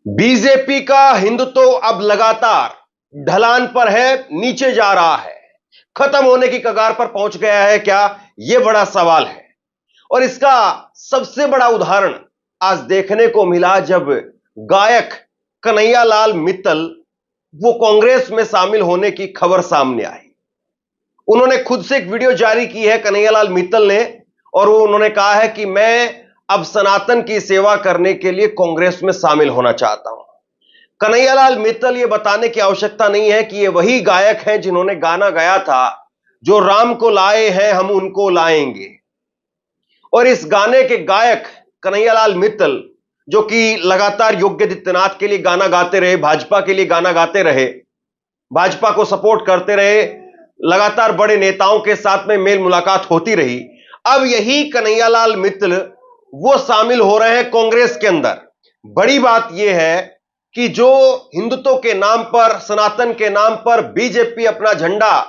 BJP का हिंदुत्व अब लगातार ढलान पर है, नीचे जा रहा है, खत्म होने की कगार पर पहुंच गया है क्या? यह बड़ा सवाल है। और इसका सबसे बड़ा उदाहरण आज देखने को मिला जब गायक कन्हैयालाल मित्तल वो कांग्रेस में शामिल होने की खबर सामने आई। उन्होंने खुद से एक वीडियो जारी की है कन्हैयालाल मित्तल ने, और वो उन्होंने कहा है कि मैं अब सनातन की सेवा करने के लिए कांग्रेस में शामिल होना चाहता हूं। कन्हैयालाल मित्तल ये बताने की आवश्यकता नहीं है कि ये वही गायक हैं जिन्होंने गाना गाया था, जो राम को लाए हैं हम उनको लाएंगे। और इस गाने के गायक कन्हैयालाल मित्तल, जो कि लगातार योगी आदित्यनाथ के लिए गाना गाते रहे, भाजपा के लिए गाना गाते रहे, भाजपा को सपोर्ट करते रहे, लगातार बड़े नेताओं के साथ में मेल मुलाकात होती रही। अब यही कन्हैयालाल मित्तल वो शामिल हो रहे हैं कांग्रेस के अंदर। बड़ी बात यह है कि जो हिंदुत्व के नाम पर, सनातन के नाम पर बीजेपी अपना झंडा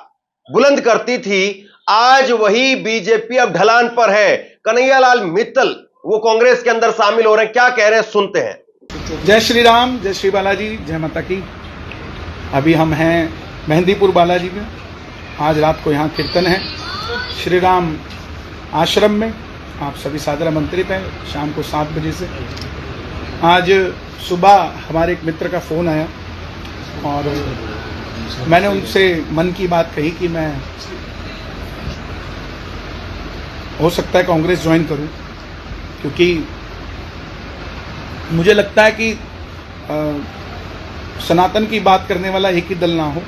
बुलंद करती थी, आज वही बीजेपी अब ढलान पर है। कन्हैयालाल मित्तल वो कांग्रेस के अंदर शामिल हो रहे हैं, क्या कह रहे हैं सुनते हैं। जय श्री राम, जय श्री बालाजी, जय माता की। अभी हम हैं मेहंदीपुर बालाजी में। आज रात को यहाँ कीर्तन है श्री राम आश्रम में। आप सभी सादर आमंत्रित हैं शाम को 7 बजे से। आज सुबह हमारे एक मित्र का फ़ोन आया और मैंने उनसे मन की बात कही कि मैं हो सकता है कांग्रेस ज्वाइन करूं, क्योंकि मुझे लगता है कि सनातन की बात करने वाला एक ही दल ना हो,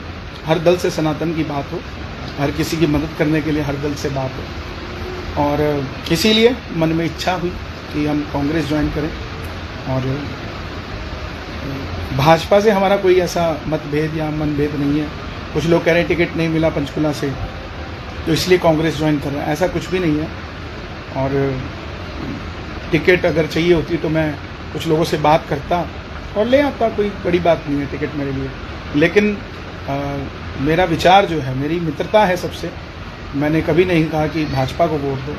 हर दल से सनातन की बात हो, हर किसी की मदद करने के लिए हर दल से बात हो। और इसीलिए मन में इच्छा हुई कि हम कांग्रेस ज्वाइन करें। और भाजपा से हमारा कोई ऐसा मतभेद या मनभेद नहीं है। कुछ लोग कह रहे हैं टिकट नहीं मिला पंचकुला से तो इसलिए कांग्रेस ज्वाइन कर रहे हैं, ऐसा कुछ भी नहीं है। और टिकट अगर चाहिए होती तो मैं कुछ लोगों से बात करता और ले आता, कोई बड़ी बात नहीं है टिकट मेरे लिए। लेकिन मेरा विचार जो है, मेरी मित्रता है सबसे। मैंने कभी नहीं कहा कि भाजपा को वोट दो,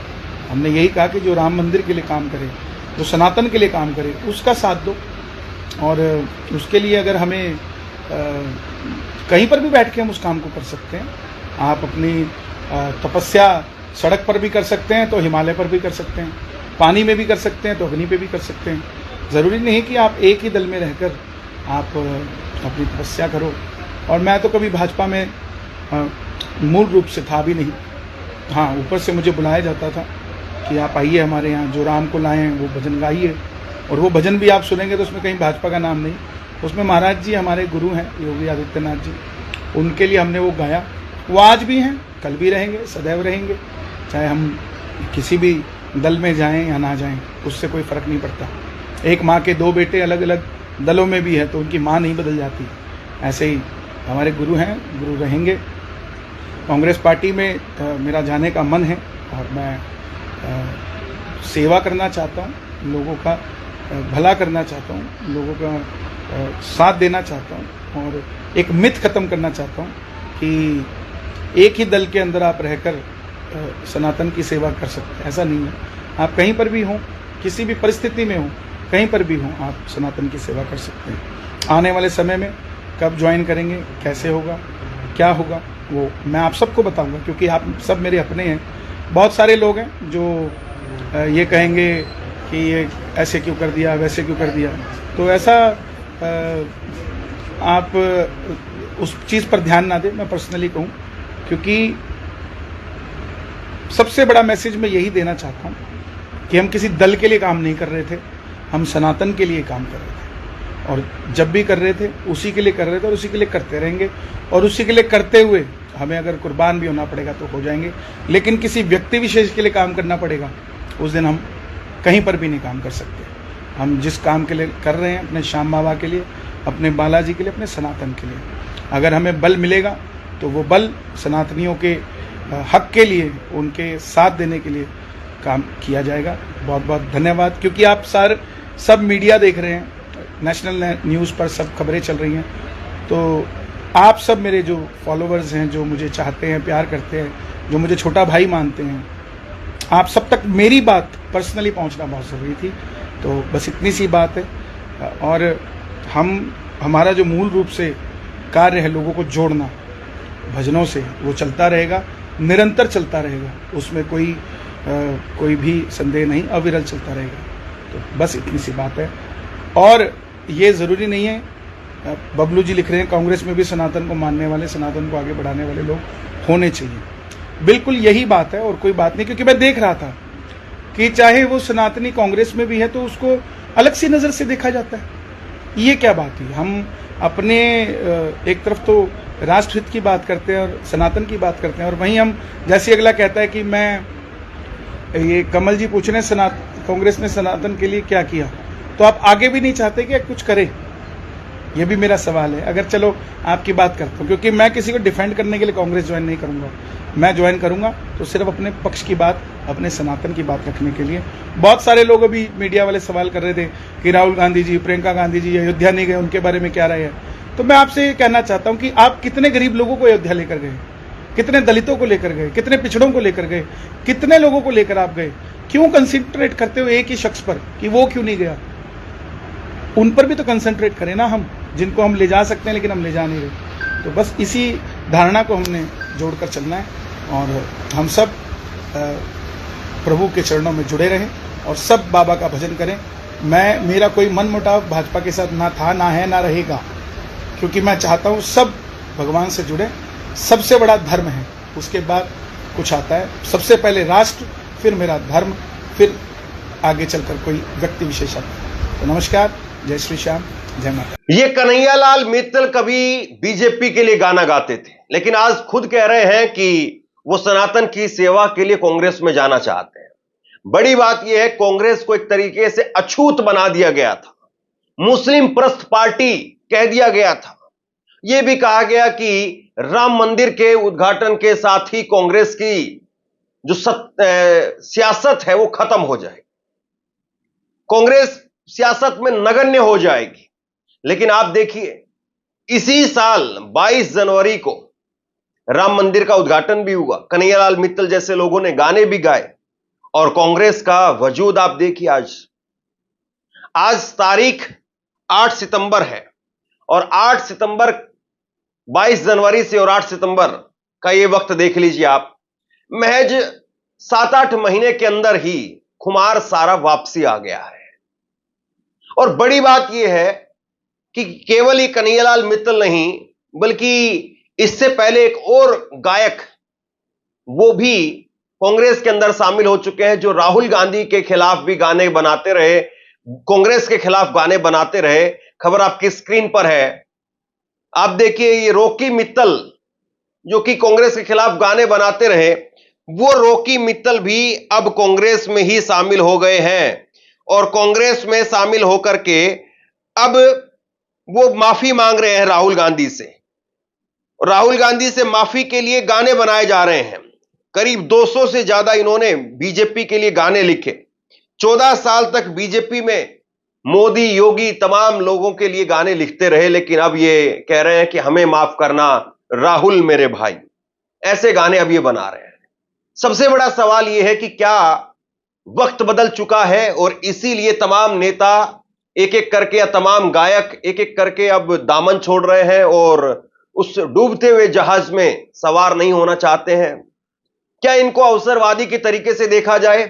हमने यही कहा कि जो राम मंदिर के लिए काम करे, जो सनातन के लिए काम करे, उसका साथ दो। और उसके लिए अगर हमें कहीं पर भी बैठ के हम उस काम को कर सकते हैं। आप अपनी तपस्या सड़क पर भी कर सकते हैं तो हिमालय पर भी कर सकते हैं, पानी में भी कर सकते हैं तो अग्नि पे भी कर सकते हैं। ज़रूरी नहीं कि आप एक ही दल में रहकर आप अपनी तपस्या करो। और मैं तो कभी भाजपा में मूल रूप से था भी नहीं। हाँ, ऊपर से मुझे बुलाया जाता था कि आप आइए हमारे यहाँ, जो राम को लाए हैं वो भजन गाइए। और वो भजन भी आप सुनेंगे तो उसमें कहीं भाजपा का नाम नहीं, उसमें महाराज जी हमारे गुरु हैं योगी आदित्यनाथ जी, उनके लिए हमने वो गाया। वो आज भी हैं, कल भी रहेंगे, सदैव रहेंगे। चाहे हम किसी भी दल में जाएं या ना जाएं, उससे कोई फ़र्क नहीं पड़ता। एक माँ के 2 बेटे अलग अलग दलों में भी है तो उनकी माँ नहीं बदल जाती। ऐसे ही हमारे गुरु हैं, गुरु रहेंगे। कांग्रेस पार्टी में मेरा जाने का मन है और मैं सेवा करना चाहता हूँ, लोगों का भला करना चाहता हूँ, लोगों का साथ देना चाहता हूँ। और एक मिथ ख़त्म करना चाहता हूँ कि एक ही दल के अंदर आप रहकर सनातन की सेवा कर सकते हैं, ऐसा नहीं है। आप कहीं पर भी हों, किसी भी परिस्थिति में हों, कहीं पर भी हों, आप सनातन की सेवा कर सकते हैं। आने वाले समय में कब ज्वाइन करेंगे, कैसे होगा, क्या होगा, वो मैं आप सबको बताऊंगा, क्योंकि आप सब मेरे अपने हैं। बहुत सारे लोग हैं जो ये कहेंगे कि ये ऐसे क्यों कर दिया, वैसे क्यों कर दिया। तो ऐसा आप उस चीज़ पर ध्यान ना दें, मैं पर्सनली कहूँ, क्योंकि सबसे बड़ा मैसेज मैं यही देना चाहता हूँ कि हम किसी दल के लिए काम नहीं कर रहे थे, हम सनातन के लिए काम कर रहे थे। और जब भी कर रहे थे उसी के लिए कर रहे थे और उसी के लिए करते रहेंगे। और उसी के लिए करते हुए हमें अगर कुर्बान भी होना पड़ेगा तो हो जाएंगे। लेकिन किसी व्यक्ति विशेष के लिए काम करना पड़ेगा, उस दिन हम कहीं पर भी नहीं काम कर सकते। हम जिस काम के लिए कर रहे हैं, अपने श्याम बाबा के लिए, अपने बालाजी के लिए, अपने सनातन के लिए, अगर हमें बल मिलेगा तो वो बल सनातनियों के हक के लिए, उनके साथ देने के लिए काम किया जाएगा। बहुत बहुत धन्यवाद। क्योंकि आप सब मीडिया देख रहे हैं, नेशनल न्यूज़ पर सब खबरें चल रही हैं, तो आप सब मेरे जो फॉलोअर्स हैं, जो मुझे चाहते हैं, प्यार करते हैं, जो मुझे छोटा भाई मानते हैं, आप सब तक मेरी बात पर्सनली पहुंचना बहुत ज़रूरी थी। तो बस इतनी सी बात है। और हमारा जो मूल रूप से कार्य है लोगों को जोड़ना भजनों से, वो चलता रहेगा, निरंतर चलता रहेगा, उसमें कोई भी संदेह नहीं, अविरल चलता रहेगा। तो बस इतनी सी बात है। और ये ज़रूरी नहीं है, बबलू जी लिख रहे हैं कांग्रेस में भी सनातन को मानने वाले, सनातन को आगे बढ़ाने वाले लोग होने चाहिए। बिल्कुल यही बात है और कोई बात नहीं, क्योंकि मैं देख रहा था कि चाहे वो सनातनी कांग्रेस में भी है तो उसको अलग सी नज़र से देखा जाता है। ये क्या बात है? हम अपने एक तरफ तो राष्ट्रहित की बात करते हैं और सनातन की बात करते हैं, और वहीं हम, जैसे अगला कहता है कि मैं, ये कमल जी पूछ रहे हैं कांग्रेस ने सनातन के लिए क्या किया, तो आप आगे भी नहीं चाहते कि कुछ करें? ये भी मेरा सवाल है। अगर चलो आपकी बात करता हूँ, क्योंकि मैं किसी को डिफेंड करने के लिए कांग्रेस ज्वाइन नहीं करूँगा, मैं ज्वाइन करूँगा तो सिर्फ अपने पक्ष की बात, अपने सनातन की बात रखने के लिए। बहुत सारे लोग अभी मीडिया वाले सवाल कर रहे थे कि राहुल गांधी जी, प्रियंका गांधी जी अयोध्या नहीं गए, उनके बारे में क्या राय है? तो मैं आपसे ये कहना चाहता हूँ कि आप कितने गरीब लोगों को अयोध्या लेकर गए, कितने दलितों को लेकर गए, कितने पिछड़ों को लेकर गए, कितने लोगों को लेकर आप गए? क्यों कंसंट्रेट करते हो एक ही शख्स पर कि वो क्यों नहीं गया? उन पर भी तो कंसंट्रेट करें ना हम, जिनको हम ले जा सकते हैं लेकिन हम ले जा नहीं रहे। तो बस इसी धारणा को हमने जोड़कर चलना है और हम सब प्रभु के चरणों में जुड़े रहें और सब बाबा का भजन करें। मेरा कोई मन मुटाव भाजपा के साथ ना था, ना है, ना रहेगा, क्योंकि मैं चाहता हूँ सब भगवान से जुड़े। सबसे बड़ा धर्म है, उसके बाद कुछ आता है। सबसे पहले राष्ट्र, फिर मेरा धर्म, फिर आगे चलकर कोई व्यक्ति विशेष आता है। तो नमस्कार, जय श्री श्याम, जय माता। ये कन्हैयालाल मित्तल कभी बीजेपी के लिए गाना गाते थे, लेकिन आज खुद कह रहे हैं कि वो सनातन की सेवा के लिए कांग्रेस में जाना चाहते हैं। बड़ी बात यह है, कांग्रेस को एक तरीके से अछूत बना दिया गया था, मुस्लिम प्रस्थ पार्टी कह दिया गया था। यह भी कहा गया कि राम मंदिर के उद्घाटन के साथ ही कांग्रेस की जो सियासत है वो खत्म हो जाएगी, कांग्रेस सियासत में नगण्य हो जाएगी। लेकिन आप देखिए, इसी साल 22 जनवरी को राम मंदिर का उद्घाटन भी हुआ, कन्हैयालाल मित्तल जैसे लोगों ने गाने भी गाए और कांग्रेस का वजूद आप देखिए। आज तारीख 8 सितंबर है और 8 सितंबर 22 जनवरी से और 8 सितंबर का ये वक्त देख लीजिए आप, महज 7-8 महीने के अंदर ही खुमार सारा वापसी आ गया है। और बड़ी बात यह है कि केवल ही कन्हैयालाल मित्तल नहीं, बल्कि इससे पहले एक और गायक वो भी कांग्रेस के अंदर शामिल हो चुके हैं, जो राहुल गांधी के खिलाफ भी गाने बनाते रहे, कांग्रेस के खिलाफ गाने बनाते रहे। खबर आपकी स्क्रीन पर है, आप देखिए, ये रॉकी मित्तल जो कि कांग्रेस के खिलाफ गाने बनाते रहे, वो रॉकी मित्तल भी अब कांग्रेस में ही शामिल हो गए हैं और कांग्रेस में शामिल होकर के अब वो माफी मांग रहे हैं राहुल गांधी से। राहुल गांधी से माफी के लिए गाने बनाए जा रहे हैं। करीब 200 से ज्यादा इन्होंने बीजेपी के लिए गाने लिखे। 14 साल तक बीजेपी में मोदी, योगी तमाम लोगों के लिए गाने लिखते रहे, लेकिन अब ये कह रहे हैं कि हमें माफ करना राहुल मेरे भाई, ऐसे गाने अब ये बना रहे हैं। सबसे बड़ा सवाल यह है कि क्या वक्त बदल चुका है और इसीलिए तमाम नेता एक एक करके या तमाम गायक एक एक करके अब दामन छोड़ रहे हैं और उस डूबते हुए जहाज में सवार नहीं होना चाहते हैं? क्या इनको अवसरवादी के तरीके से देखा जाए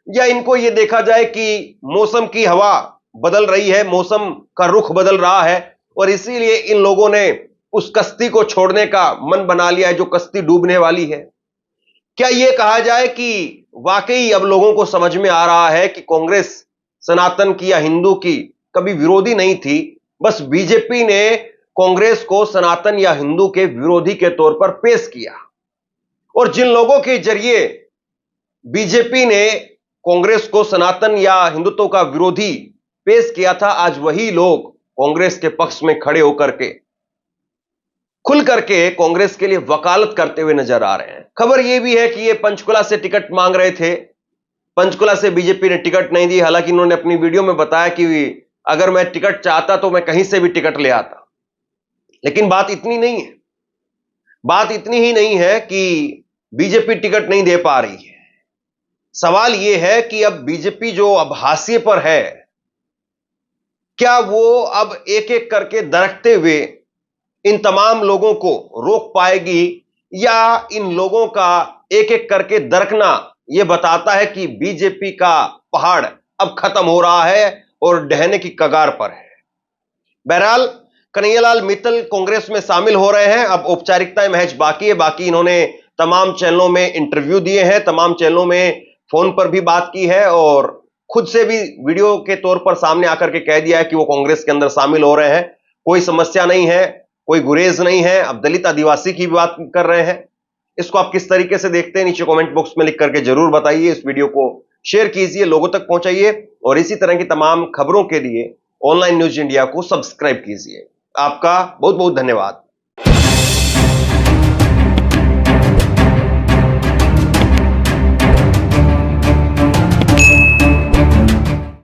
या इनको यह देखा जाए कि मौसम की हवा बदल रही है, मौसम का रुख बदल रहा है और इसीलिए इन लोगों ने उस कश्ती को छोड़ने का मन बना लिया है जो कश्ती डूबने वाली है? क्या यह कहा जाए कि वाकई अब लोगों को समझ में आ रहा है कि कांग्रेस सनातन की या हिंदू की कभी विरोधी नहीं थी, बस बीजेपी ने कांग्रेस को सनातन या हिंदू के विरोधी के तौर पर पेश किया और जिन लोगों के जरिए बीजेपी ने कांग्रेस को सनातन या हिंदुत्व का विरोधी पेश किया था, आज वही लोग कांग्रेस के पक्ष में खड़े होकर के खुल करके कांग्रेस के लिए वकालत करते हुए नजर आ रहे हैं। खबर यह भी है कि ये पंचकुला से टिकट मांग रहे थे, पंचकुला से बीजेपी ने टिकट नहीं दी। हालांकि इन्होंने अपनी वीडियो में बताया कि अगर मैं टिकट चाहता तो मैं कहीं से भी टिकट ले आता, लेकिन बात इतनी नहीं है। बात इतनी ही नहीं है कि बीजेपी टिकट नहीं दे पा रही है। सवाल यह है कि अब बीजेपी जो अब हाशिए पर है, क्या वो अब एक एक करके दरकते हुए इन तमाम लोगों को रोक पाएगी, या इन लोगों का एक एक करके दरकना यह बताता है कि बीजेपी का पहाड़ अब खत्म हो रहा है और ढहने की कगार पर है। बहरहाल कन्हैयालाल मित्तल कांग्रेस में शामिल हो रहे हैं। अब औपचारिकताएं महज बाकी है। बाकी इन्होंने तमाम चैनलों में इंटरव्यू दिए हैं, तमाम चैनलों में फोन पर भी बात की है और खुद से भी वीडियो के तौर पर सामने आकर के कह दिया है कि वो कांग्रेस के अंदर शामिल हो रहे हैं। कोई समस्या नहीं है, कोई गुरेज नहीं है। अब दलित आदिवासी की बात कर रहे हैं। इसको आप किस तरीके से देखते हैं, नीचे कमेंट बॉक्स में लिख करके जरूर बताइए। इस वीडियो को शेयर कीजिए, लोगों तक पहुंचाइए और इसी तरह की तमाम खबरों के लिए ऑनलाइन न्यूज इंडिया को सब्सक्राइब कीजिए। आपका बहुत बहुत धन्यवाद।